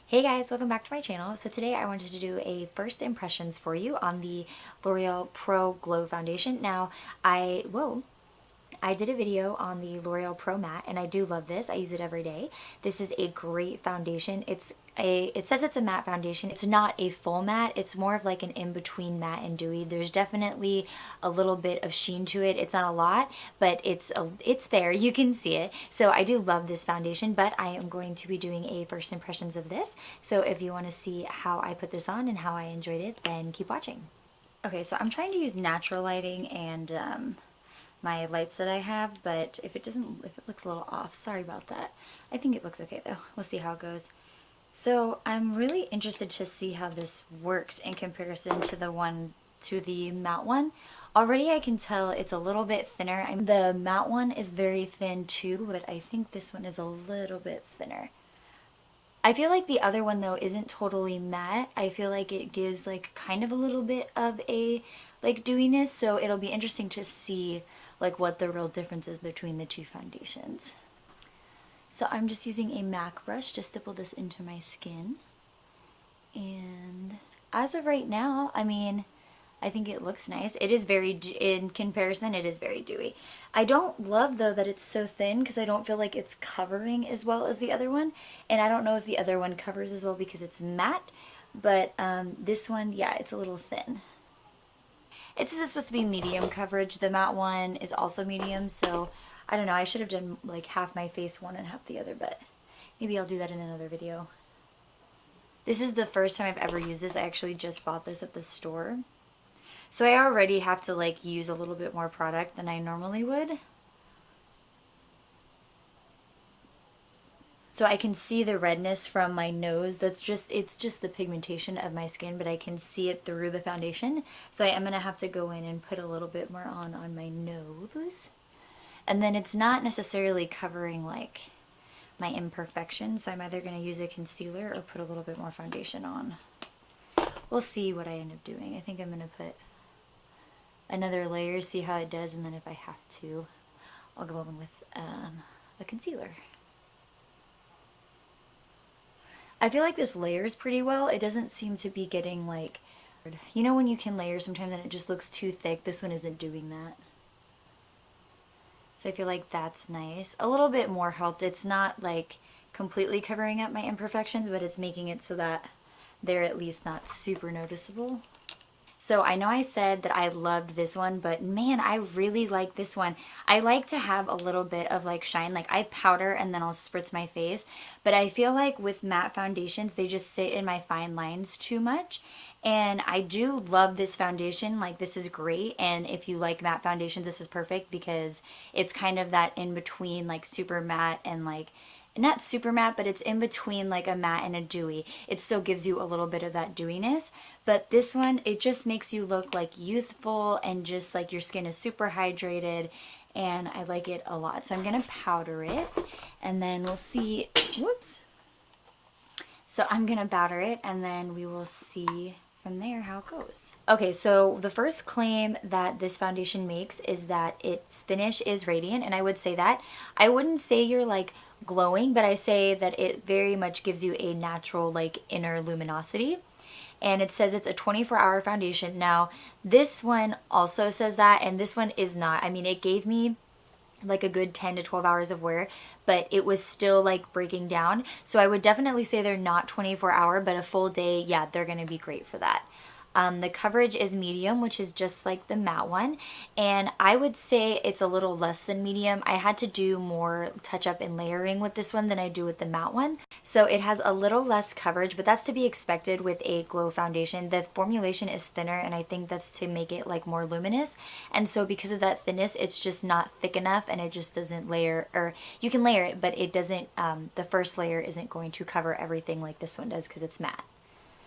Hey guys, welcome back to my channel. So today I wanted to do a first impressions for you on the L'Oreal Pro Glow Foundation. Now, I did a video on the L'Oreal Pro Matte and I do love this. I use it every day. This is a great foundation. It says it's a matte foundation. It's not a full matte. It's more of like an in-between matte and dewy. There's definitely a little bit of sheen to it. It's not a lot, but it's there. You can see it. So I do love this foundation, but I am going to be doing a first impressions of this. So if you want to see how I put this on and how I enjoyed it, then keep watching. Okay, so I'm trying to use natural lighting and my lights that I have, but if it looks a little off, sorry about that. I think it looks okay though. We'll see how it goes. So I'm really interested to see how this works in comparison to the matte one. Already I can tell it's a little bit thinner. The matte one is very thin too, but I think this one is a little bit thinner. I feel like the other one though isn't totally matte. I feel like it gives like kind of a little bit of a like dewiness, so it'll be interesting to see like what the real difference is between the two foundations. So I'm just using a MAC brush to stipple this into my skin. And as of right now, I mean, I think it looks nice. It is in comparison, it is very dewy. I don't love though that it's so thin because I don't feel like it's covering as well as the other one. And I don't know if the other one covers as well because it's matte, but this one, yeah, it's a little thin. It says it's supposed to be medium coverage. The matte one is also medium, so I don't know. I should have done like half my face one and half the other, but maybe I'll do that in another video. This is the first time I've ever used this. I actually just bought this at the store. So I already have to like use a little bit more product than I normally would. So I can see the redness from my nose. It's just the pigmentation of my skin, but I can see it through the foundation. So I am going to have to go in and put a little bit more on my nose. And then it's not necessarily covering like my imperfections, so I'm either going to use a concealer or put a little bit more foundation on. We'll see what I end up doing. I think I'm going to put another layer, see how it does, and then if I have to, I'll go in with a concealer. I feel like this layers pretty well. It doesn't seem to be getting like, you know when you can layer sometimes and it just looks too thick? This one isn't doing that. So I feel like that's nice. A little bit more helped. It's not like completely covering up my imperfections, but it's making it so that they're at least not super noticeable. So I know I said that I loved this one, but man, I really like this one. I like to have a little bit of like shine. Like I powder and then I'll spritz my face, but I feel like with matte foundations, they just sit in my fine lines too much. And I do love this foundation. Like this is great. And if you like matte foundations, this is perfect because it's kind of that in between like super matte and like not super matte, but it's in between like a matte and a dewy. It still gives you a little bit of that dewiness, but this one, it just makes you look like youthful and just like your skin is super hydrated, and I like it a lot. So I'm gonna powder it and then we'll see, whoops. So I'm gonna powder it and then we will see from there how it goes. Okay, so the first claim that this foundation makes is that its finish is radiant, and I would say that. I wouldn't say you're like glowing, but I say that it very much gives you a natural like inner luminosity. And it says it's a 24-hour foundation. Now, this one also says that, and this one is not. I mean, it gave me like a good 10 to 12 hours of wear, but it was still like breaking down. So I would definitely say they're not 24-hour, but a full day, yeah, they're going to be great for that. The coverage is medium, which is just like the matte one, and I would say it's a little less than medium. I had to do more touch up and layering with this one than I do with the matte one. So it has a little less coverage, but that's to be expected with a glow foundation. The formulation is thinner, and I think that's to make it like more luminous. And so because of that thinness, it's just not thick enough, and it just doesn't layer, or you can layer it, but it doesn't, the first layer isn't going to cover everything like this one does because it's matte.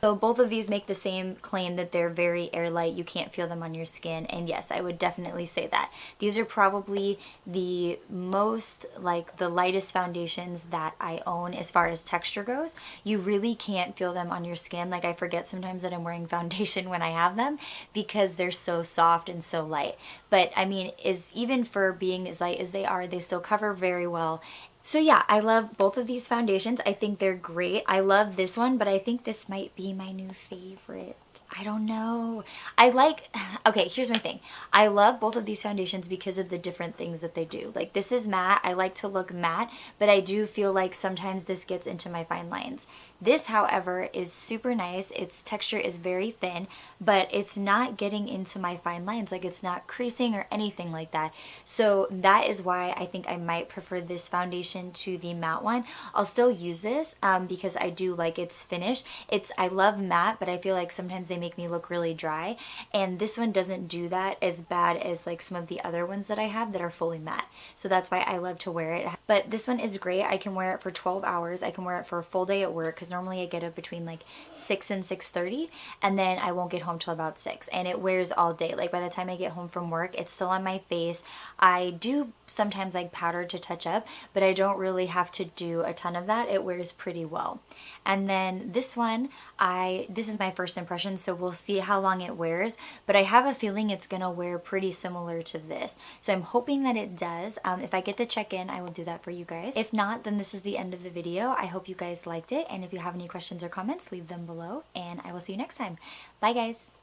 So both of these make the same claim that they're very airlight, you can't feel them on your skin, and yes, I would definitely say that. These are probably the most, like the lightest foundations that I own as far as texture goes. You really can't feel them on your skin. Like I forget sometimes that I'm wearing foundation when I have them because they're so soft and so light. But I mean, even for being as light as they are, they still cover very well, So yeah, I love both of these foundations. I think they're great. I love this one, but I think this might be my new favorite. I don't know. Okay, here's my thing. I love both of these foundations because of the different things that they do. Like this is matte. I like to look matte, but I do feel like sometimes this gets into my fine lines. This, however, is super nice. Its texture is very thin, but it's not getting into my fine lines. Like it's not creasing or anything like that. So that is why I think I might prefer this foundation to the matte one. I'll still use this because I do like its finish. I love matte, but I feel like sometimes they make me look really dry. And this one doesn't do that as bad as like some of the other ones that I have that are fully matte. So that's why I love to wear it. But this one is great. I can wear it for 12 hours. I can wear it for a full day at work because normally I get up between like 6 and 6:30, and then I won't get home till about 6, and it wears all day. Like by the time I get home from work, it's still on my face. I do sometimes like powder to touch up, but I don't really have to do a ton of that. It wears pretty well. And then this one, this is my first impression, so we'll see how long it wears, but I have a feeling it's gonna wear pretty similar to this. So I'm hoping that it does. If I get the check-in, I will do that for you guys. If not, then this is the end of the video. I hope you guys liked it, and if you have any questions or comments, leave them below, and I will see you next time. Bye guys!